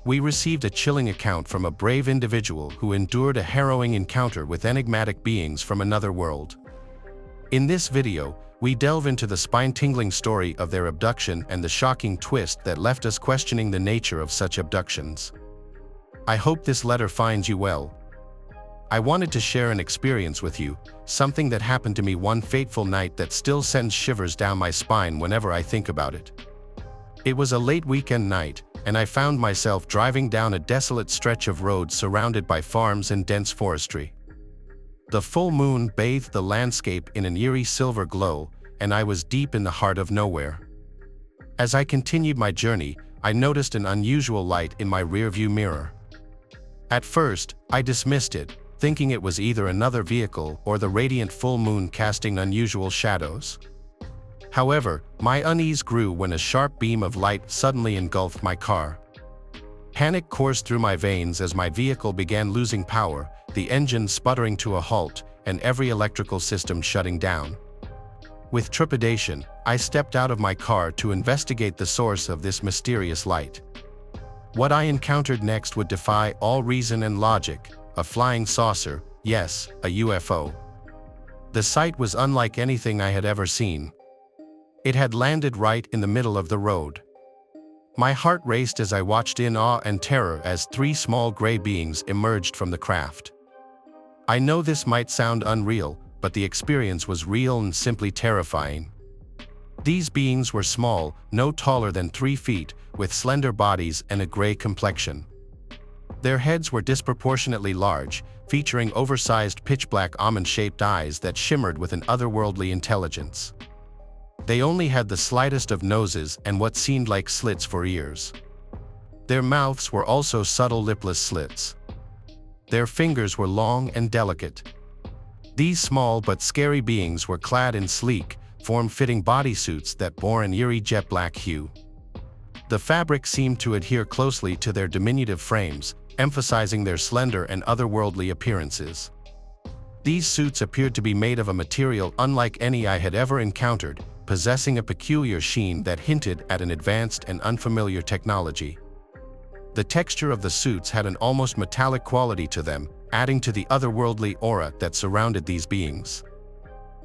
we received a chilling account from a brave individual who endured a harrowing encounter with enigmatic beings from another world. In this video, we delve into the spine-tingling story of their abduction and the shocking twist that left us questioning the nature of such abductions. I hope this letter finds you well. I wanted to share an experience with you, something that happened to me one fateful night that still sends shivers down my spine whenever I think about it. It was a late weekend night, and I found myself driving down a desolate stretch of road surrounded by farms and dense forestry. The full moon bathed the landscape in an eerie silver glow, and I was deep in the heart of nowhere. As I continued my journey, I noticed an unusual light in my rearview mirror. At first, I dismissed it, thinking it was either another vehicle or the radiant full moon casting unusual shadows. However, my unease grew when a sharp beam of light suddenly engulfed my car. Panic coursed through my veins as my vehicle began losing power, the engine sputtering to a halt, and every electrical system shutting down. With trepidation, I stepped out of my car to investigate the source of this mysterious light. What I encountered next would defy all reason and logic: a flying saucer, yes, a UFO. The sight was unlike anything I had ever seen. It had landed right in the middle of the road. My heart raced as I watched in awe and terror as three small gray beings emerged from the craft. I know this might sound unreal, but the experience was real and simply terrifying. These beings were small, no taller than 3 feet, with slender bodies and a gray complexion. Their heads were disproportionately large, featuring oversized pitch-black almond-shaped eyes that shimmered with an otherworldly intelligence. They only had the slightest of noses and what seemed like slits for ears. Their mouths were also subtle lipless slits. Their fingers were long and delicate. These small but scary beings were clad in sleek, form-fitting bodysuits that bore an eerie jet-black hue. The fabric seemed to adhere closely to their diminutive frames, emphasizing their slender and otherworldly appearances. These suits appeared to be made of a material unlike any I had ever encountered, possessing a peculiar sheen that hinted at an advanced and unfamiliar technology. The texture of the suits had an almost metallic quality to them, adding to the otherworldly aura that surrounded these beings.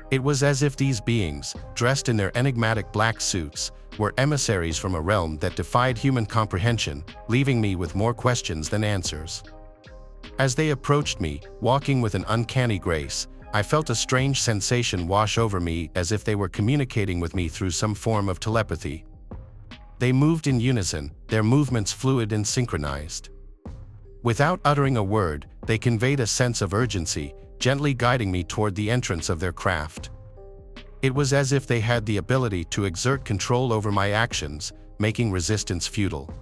It was as if these beings, dressed in their enigmatic black suits, were emissaries from a realm that defied human comprehension, leaving me with more questions than answers. As they approached me, walking with an uncanny grace, I felt a strange sensation wash over me, as if they were communicating with me through some form of telepathy. They moved in unison, their movements fluid and synchronized. Without uttering a word, they conveyed a sense of urgency, gently guiding me toward the entrance of their craft. It was as if they had the ability to exert control over my actions, making resistance futile.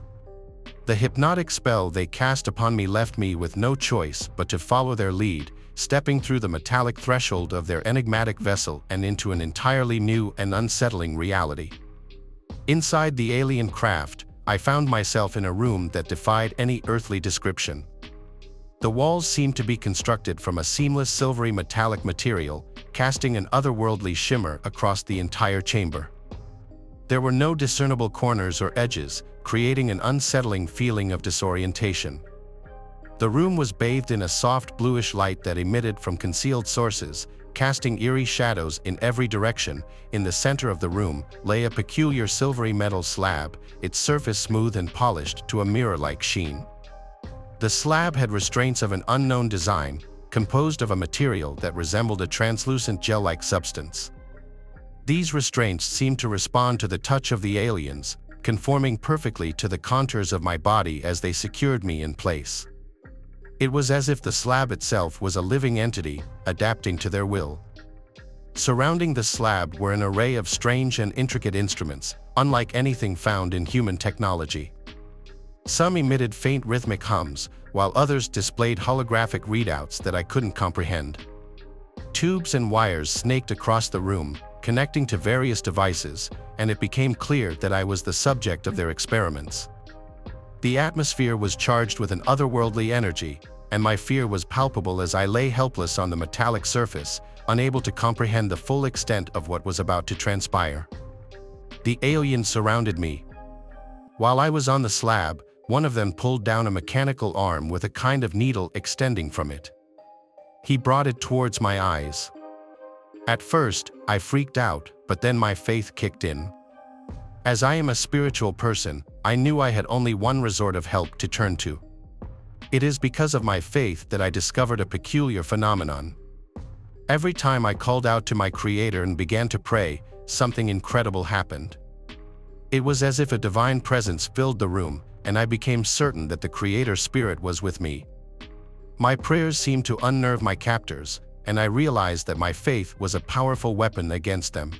The hypnotic spell they cast upon me left me with no choice but to follow their lead, stepping through the metallic threshold of their enigmatic vessel and into an entirely new and unsettling reality. Inside the alien craft, I found myself in a room that defied any earthly description. The walls seemed to be constructed from a seamless silvery metallic material, casting an otherworldly shimmer across the entire chamber. There were no discernible corners or edges, creating an unsettling feeling of disorientation. The room was bathed in a soft bluish light that emitted from concealed sources, casting eerie shadows in every direction. In the center of the room lay a peculiar silvery metal slab, its surface smooth and polished to a mirror-like sheen. The slab had restraints of an unknown design, composed of a material that resembled a translucent gel-like substance. These restraints seemed to respond to the touch of the aliens, conforming perfectly to the contours of my body as they secured me in place. It was as if the slab itself was a living entity, adapting to their will. Surrounding the slab were an array of strange and intricate instruments, unlike anything found in human technology. Some emitted faint rhythmic hums, while others displayed holographic readouts that I couldn't comprehend. Tubes and wires snaked across the room, connecting to various devices, and it became clear that I was the subject of their experiments. The atmosphere was charged with an otherworldly energy, and my fear was palpable as I lay helpless on the metallic surface, unable to comprehend the full extent of what was about to transpire. The aliens surrounded me. While I was on the slab, one of them pulled down a mechanical arm with a kind of needle extending from it. He brought it towards my eyes. At first, I freaked out, but then my faith kicked in. As I am a spiritual person, I knew I had only one resort of help to turn to. It is because of my faith that I discovered a peculiar phenomenon. Every time I called out to my Creator and began to pray, something incredible happened. It was as if a divine presence filled the room, and I became certain that the Creator Spirit was with me. My prayers seemed to unnerve my captors, and I realized that my faith was a powerful weapon against them.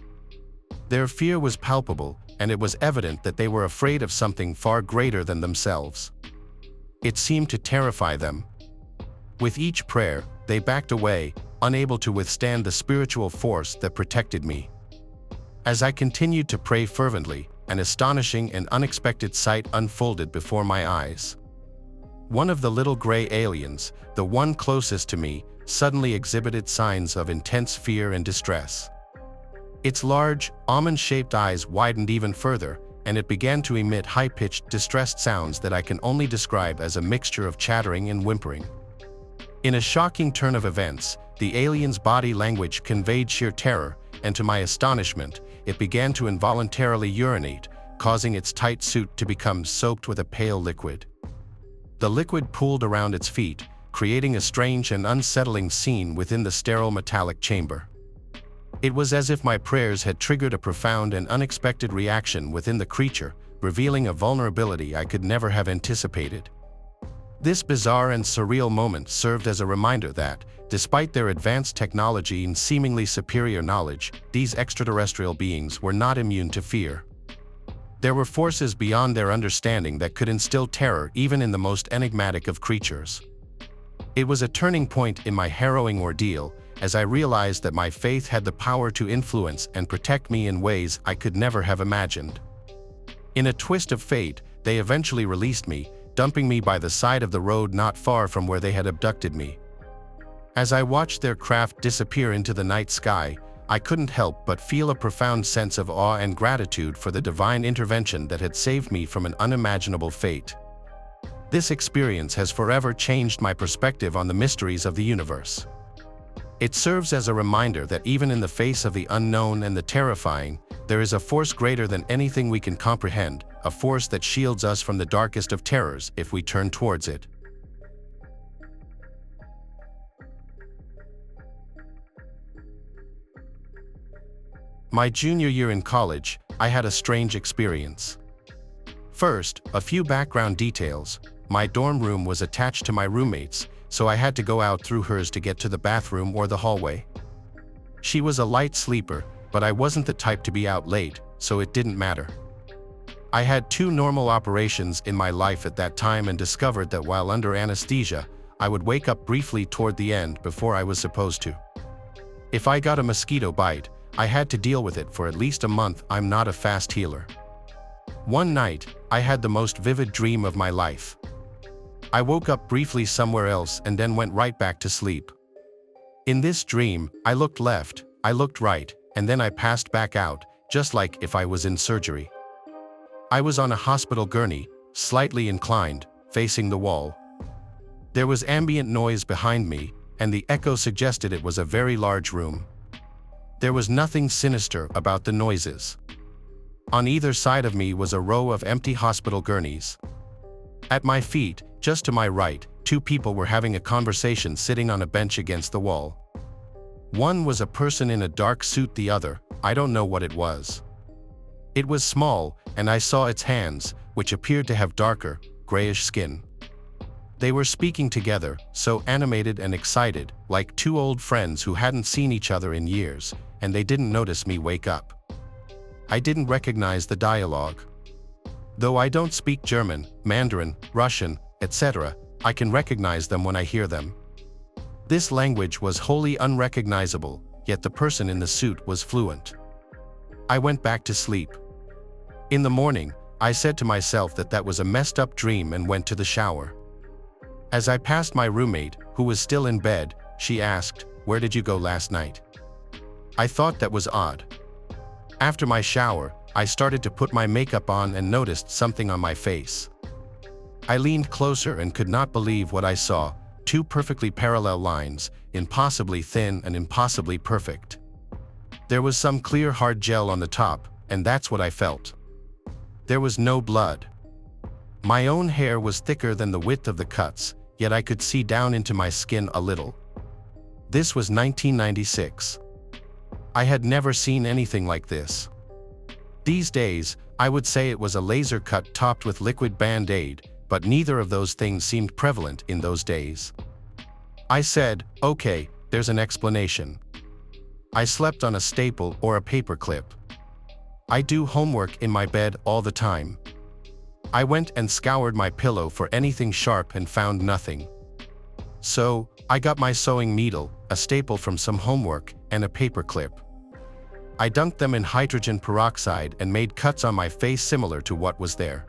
Their fear was palpable, and it was evident that they were afraid of something far greater than themselves. It seemed to terrify them. With each prayer, they backed away, unable to withstand the spiritual force that protected me. As I continued to pray fervently, an astonishing and unexpected sight unfolded before my eyes. One of the little gray aliens, the one closest to me, suddenly exhibited signs of intense fear and distress. Its large, almond-shaped eyes widened even further, and it began to emit high-pitched, distressed sounds that I can only describe as a mixture of chattering and whimpering. In a shocking turn of events, the alien's body language conveyed sheer terror, and to my astonishment, it began to involuntarily urinate, causing its tight suit to become soaked with a pale liquid. The liquid pooled around its feet, creating a strange and unsettling scene within the sterile metallic chamber. It was as if my prayers had triggered a profound and unexpected reaction within the creature, revealing a vulnerability I could never have anticipated. This bizarre and surreal moment served as a reminder that, despite their advanced technology and seemingly superior knowledge, these extraterrestrial beings were not immune to fear. There were forces beyond their understanding that could instill terror even in the most enigmatic of creatures. It was a turning point in my harrowing ordeal, as I realized that my faith had the power to influence and protect me in ways I could never have imagined. In a twist of fate, they eventually released me, dumping me by the side of the road not far from where they had abducted me. As I watched their craft disappear into the night sky, I couldn't help but feel a profound sense of awe and gratitude for the divine intervention that had saved me from an unimaginable fate. This experience has forever changed my perspective on the mysteries of the universe. It serves as a reminder that even in the face of the unknown and the terrifying, there is a force greater than anything we can comprehend, a force that shields us from the darkest of terrors if we turn towards it. My junior year in college, I had a strange experience. First, a few background details. My dorm room was attached to my roommate's, so I had to go out through hers to get to the bathroom or the hallway. She was a light sleeper, but I wasn't the type to be out late, so it didn't matter. I had 2 normal operations in my life at that time and discovered that while under anesthesia, I would wake up briefly toward the end before I was supposed to. If I got a mosquito bite, I had to deal with it for at least a month. I'm not a fast healer. One night, I had the most vivid dream of my life. I woke up briefly somewhere else and then went right back to sleep. In this dream, I looked left, I looked right, and then I passed back out, just like if I was in surgery. I was on a hospital gurney, slightly inclined, facing the wall. There was ambient noise behind me, and the echo suggested it was a very large room. There was nothing sinister about the noises. On either side of me was a row of empty hospital gurneys. At my feet, just to my right, 2 people were having a conversation sitting on a bench against the wall. One was a person in a dark suit, the other, I don't know what it was. It was small, and I saw its hands, which appeared to have darker, grayish skin. They were speaking together, so animated and excited, like 2 old friends who hadn't seen each other in years, and they didn't notice me wake up. I didn't recognize the dialogue. Though I don't speak German, Mandarin, Russian, etc., I can recognize them when I hear them. This language was wholly unrecognizable, yet the person in the suit was fluent. I went back to sleep. In the morning, I said to myself that that was a messed up dream and went to the shower. As I passed my roommate, who was still in bed, she asked, "Where did you go last night?" I thought that was odd. After my shower, I started to put my makeup on and noticed something on my face. I leaned closer and could not believe what I saw, two perfectly parallel lines, impossibly thin and impossibly perfect. There was some clear hard gel on the top, and that's what I felt. There was no blood. My own hair was thicker than the width of the cuts, yet I could see down into my skin a little. This was 1996. I had never seen anything like this. These days, I would say it was a laser cut topped with liquid Band-Aid, but neither of those things seemed prevalent in those days. I said, "Okay, there's an explanation. I slept on a staple or a paper clip. I do homework in my bed all the time. I went and scoured my pillow for anything sharp and found nothing. So, I got my sewing needle, a staple from some homework, and a paper clip. I dunked them in hydrogen peroxide and made cuts on my face similar to what was there.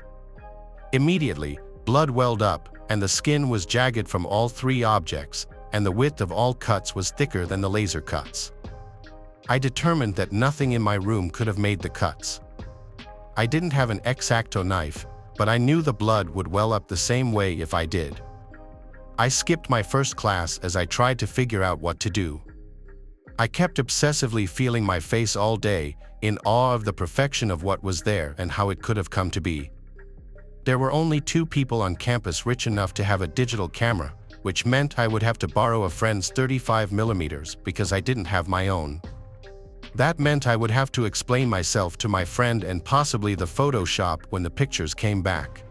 Immediately, blood welled up, and the skin was jagged from all three objects, and the width of all cuts was thicker than the laser cuts. I determined that nothing in my room could have made the cuts. I didn't have an X-Acto knife, but I knew the blood would well up the same way if I did. I skipped my first class as I tried to figure out what to do. I kept obsessively feeling my face all day, in awe of the perfection of what was there and how it could have come to be. There were only 2 people on campus rich enough to have a digital camera, which meant I would have to borrow a friend's 35mm because I didn't have my own. That meant I would have to explain myself to my friend and possibly the photo shop when the pictures came back.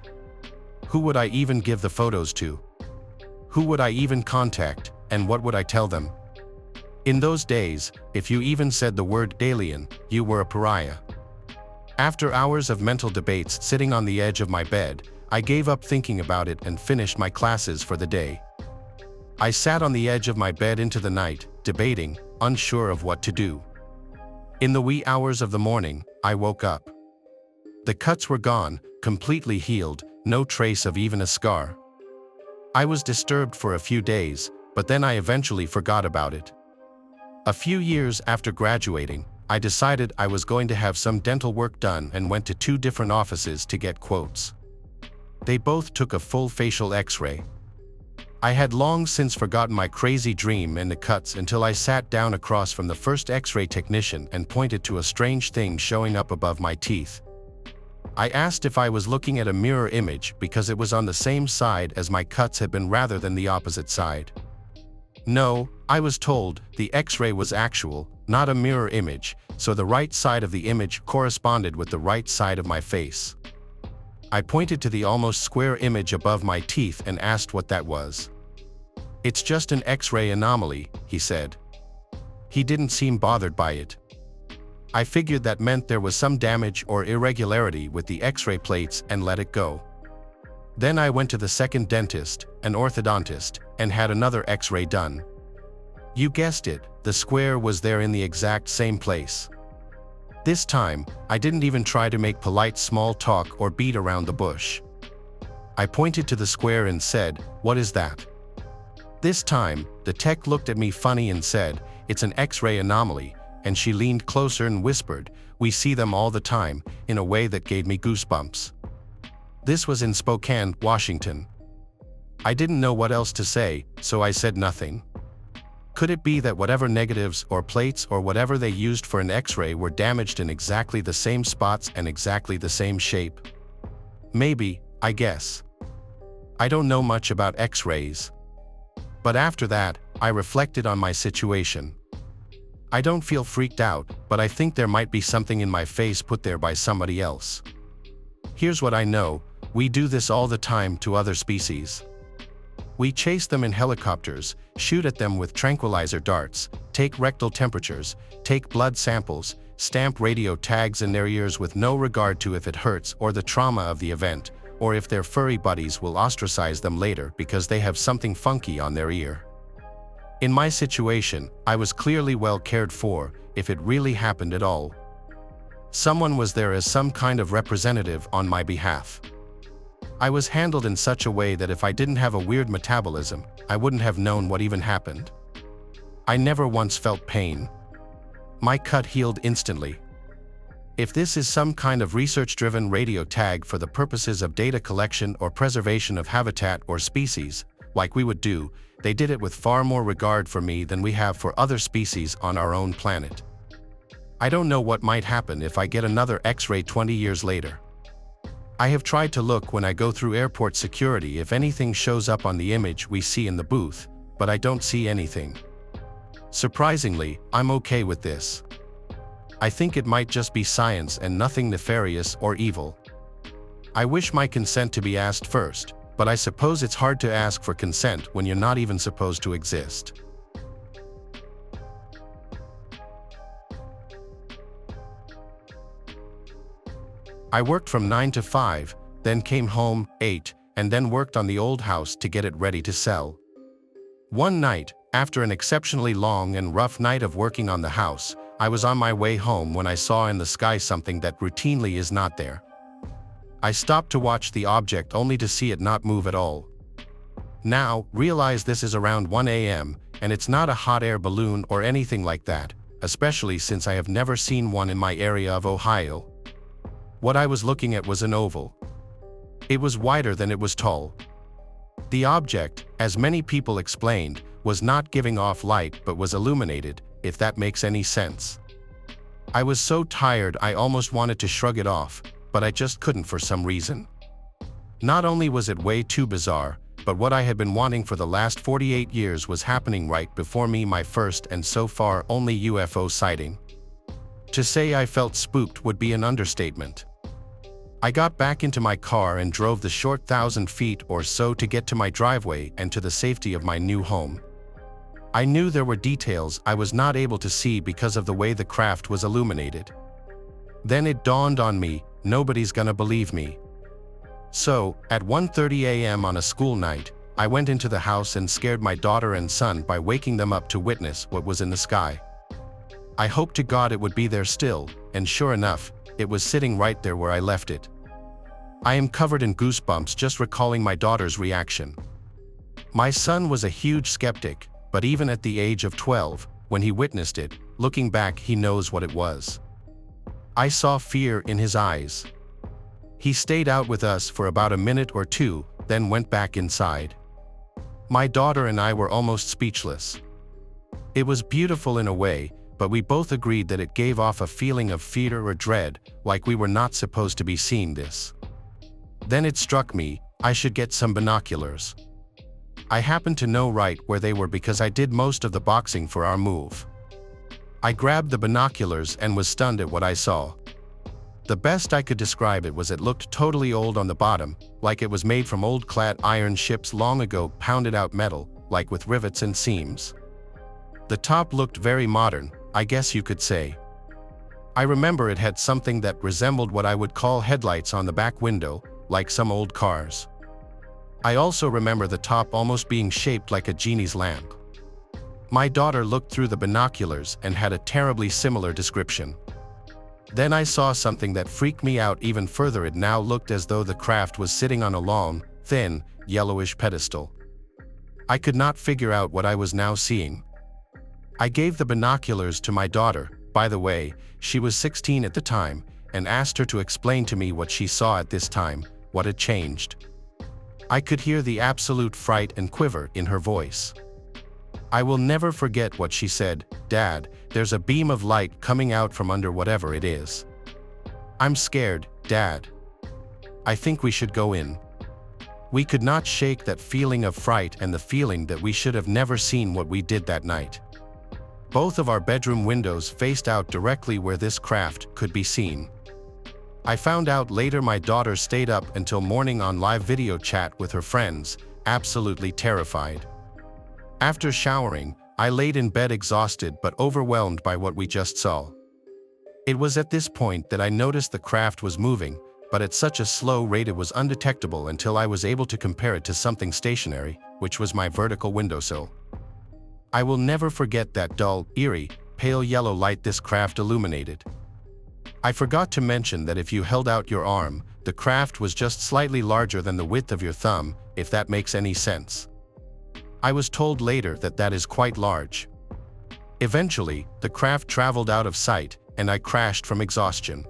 Who would I even give the photos to? Who would I even contact, and what would I tell them? In those days, if you even said the word alien, you were a pariah. After hours of mental debates sitting on the edge of my bed, I gave up thinking about it and finished my classes for the day. I sat on the edge of my bed into the night, debating, unsure of what to do. In the wee hours of the morning, I woke up. The cuts were gone, completely healed, no trace of even a scar. I was disturbed for a few days, but then I eventually forgot about it. A few years after graduating, I decided I was going to have some dental work done and went to 2 different offices to get quotes. They both took a full facial X-ray. I had long since forgotten my crazy dream and the cuts until I sat down across from the first X-ray technician and pointed to a strange thing showing up above my teeth. I asked if I was looking at a mirror image because it was on the same side as my cuts had been rather than the opposite side. No, I was told, the X-ray was actual, not a mirror image, so the right side of the image corresponded with the right side of my face. I pointed to the almost square image above my teeth and asked what that was. "It's just an X-ray anomaly," he said. He didn't seem bothered by it. I figured that meant there was some damage or irregularity with the X-ray plates and let it go. Then I went to the second dentist, an orthodontist, and had another X-ray done. You guessed it, the square was there in the exact same place. This time, I didn't even try to make polite small talk or beat around the bush. I pointed to the square and said, "What is that?" This time, the tech looked at me funny and said, "It's an X-ray anomaly," and she leaned closer and whispered, "We see them all the time," in a way that gave me goosebumps. This was in Spokane, Washington. I didn't know what else to say, so I said nothing. Could it be that whatever negatives or plates or whatever they used for an X-ray were damaged in exactly the same spots and exactly the same shape? Maybe, I guess. I don't know much about X-rays. But after that, I reflected on my situation. I don't feel freaked out, but I think there might be something in my face put there by somebody else. Here's what I know, we do this all the time to other species. We chase them in helicopters, shoot at them with tranquilizer darts, take rectal temperatures, take blood samples, stamp radio tags in their ears with no regard to if it hurts or the trauma of the event, or if their furry buddies will ostracize them later because they have something funky on their ear. In my situation, I was clearly well cared for, if it really happened at all. Someone was there as some kind of representative on my behalf. I was handled in such a way that if I didn't have a weird metabolism, I wouldn't have known what even happened. I never once felt pain. My cut healed instantly. If this is some kind of research-driven radio tag for the purposes of data collection or preservation of habitat or species, like we would do, they did it with far more regard for me than we have for other species on our own planet. I don't know what might happen if I get another X-ray 20 years later. I have tried to look when I go through airport security if anything shows up on the image we see in the booth, but I don't see anything. Surprisingly, I'm okay with this. I think it might just be science and nothing nefarious or evil. I wish my consent to be asked first, but I suppose it's hard to ask for consent when you're not even supposed to exist. I worked from 9 to 5, then came home, ate, and then worked on the old house to get it ready to sell. One night, after an exceptionally long and rough night of working on the house, I was on my way home when I saw in the sky something that routinely is not there. I stopped to watch the object only to see it not move at all. Now, realize this is around 1 a.m., and it's not a hot air balloon or anything like that, especially since I have never seen one in my area of Ohio. What I was looking at was an oval. It was wider than it was tall. The object, as many people explained, was not giving off light but was illuminated, if that makes any sense. I was so tired I almost wanted to shrug it off, but I just couldn't for some reason. Not only was it way too bizarre, but what I had been wanting for the last 48 years was happening right before me, my first and so far only UFO sighting. To say I felt spooked would be an understatement. I got back into my car and drove the short 1,000 feet or so to get to my driveway and to the safety of my new home. I knew there were details I was not able to see because of the way the craft was illuminated. Then it dawned on me, nobody's gonna believe me. So, at 1:30 a.m. on a school night, I went into the house and scared my daughter and son by waking them up to witness what was in the sky. I hoped to God it would be there still, and sure enough, it was sitting right there where I left it. I am covered in goosebumps just recalling my daughter's reaction. My son was a huge skeptic, but even at the age of 12, when he witnessed it, looking back he knows what it was. I saw fear in his eyes. He stayed out with us for about a minute or two, then went back inside. My daughter and I were almost speechless. It was beautiful in a way, but we both agreed that it gave off a feeling of fear or dread, like we were not supposed to be seeing this. Then it struck me, I should get some binoculars. I happened to know right where they were because I did most of the boxing for our move. I grabbed the binoculars and was stunned at what I saw. The best I could describe it was it looked totally old on the bottom, like it was made from old clad iron ships long ago, pounded out metal, like with rivets and seams. The top looked very modern, I guess you could say. I remember it had something that resembled what I would call headlights on the back window, like some old cars. I also remember the top almost being shaped like a genie's lamp. My daughter looked through the binoculars and had a terribly similar description. Then I saw something that freaked me out even further. It now looked as though the craft was sitting on a long, thin, yellowish pedestal. I could not figure out what I was now seeing. I gave the binoculars to my daughter, by the way, she was 16 at the time, and asked her to explain to me what she saw at this time, what had changed. I could hear the absolute fright and quiver in her voice. I will never forget what she said, "Dad, there's a beam of light coming out from under whatever it is. I'm scared, Dad. I think we should go in." We could not shake that feeling of fright and the feeling that we should have never seen what we did that night. Both of our bedroom windows faced out directly where this craft could be seen. I found out later my daughter stayed up until morning on live video chat with her friends, absolutely terrified. After showering, I laid in bed exhausted but overwhelmed by what we just saw. It was at this point that I noticed the craft was moving, but at such a slow rate it was undetectable until I was able to compare it to something stationary, which was my vertical windowsill. I will never forget that dull, eerie, pale yellow light this craft illuminated. I forgot to mention that if you held out your arm, the craft was just slightly larger than the width of your thumb, if that makes any sense. I was told later that that is quite large. Eventually, the craft traveled out of sight, and I crashed from exhaustion.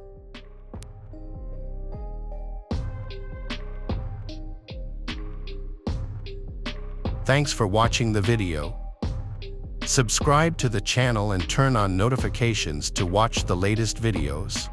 Thanks for watching the video. Subscribe to the channel and turn on notifications to watch the latest videos.